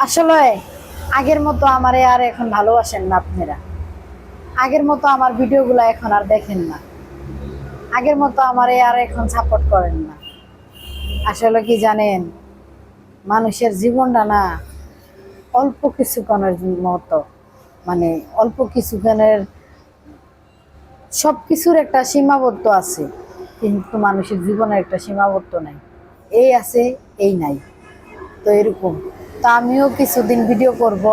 আসলে আগের মতো আমারে আর এখন ভালোবাসেন না আপনারা। আগের মতো আমার ভিডিওগুলো এখন আর দেখেন না। আগের মতো আমারে আর এখন সাপোর্ট করেন না। আসলে কি জানেন, মানুষের জীবনটা না অল্প কিছুক্ষণের মতো, মানে অল্প কিছুক্ষণের, সবকিছুর একটা সীমাবদ্ধ আছে, কিন্তু মানুষের জীবনের একটা সীমাবদ্ধ নাই। এই আছে, এই নাই। তো এরকম। তো আমিও কিছুদিন ভিডিও করব,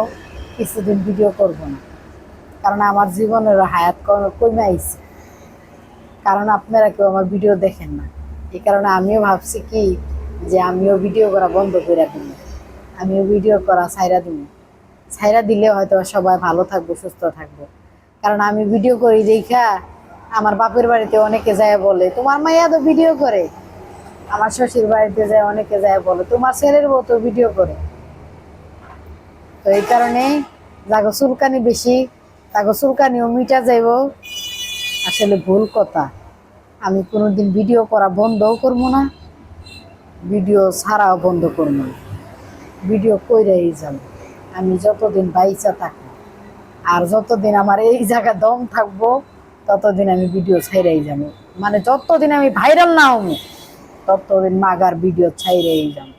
কিছুদিন ভিডিও করব না, কারণ আমার জীবনের হায়াত কমে আইছে। কারণ আপনারা কেউ আমার ভিডিও দেখেন না, এই কারণে আমিও ভাবছি কি যে আমিও ভিডিও করা বন্ধ করে দিব। আমিও ভিডিও করা ছাইরা দিব। ছাইরা দিলে হয়তো সবাই ভালো থাকবো, সুস্থ থাকবো। কারণ আমি ভিডিও করি দেখা আমার বাপের বাড়িতে অনেকে যায় বলে তোমার মাইয়া তো ভিডিও করে। আমার শ্বশুর বাড়িতে যায় অনেকে যায় বলে তোমার ছেলের বউ তো ভিডিও করে। তো এই কারণে যাগো চুলকানি বেশি, তাগো চুলকানিও মিটা যাইব। আসলে ভুল কথা। আমি কোনোদিন ভিডিও করা বন্ধও করবো না, ভিডিও ছাড়াও বন্ধ করবো না। ভিডিও কইরাই যাব আমি যতদিন বাইচা থাকবো। আর যতদিন আমার এই জায়গায় দম থাকবো ততদিন আমি ভিডিও ছাইরাই যাবো। মানে যতদিন আমি ভাইরাল না হবো ততদিন মাগার ভিডিও ছাইরাই যাবো।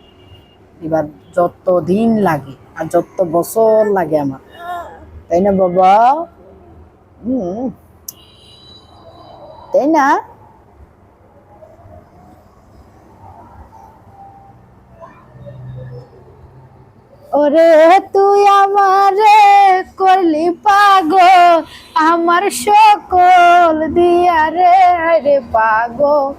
এবার যত দিন লাগে আর যত বছর লাগে আমার, তাই না বাবা? হুম, তাই না? ওরে তুই আমারে করলি পাগল, আমার সকল দিয়া রে রে পাগল।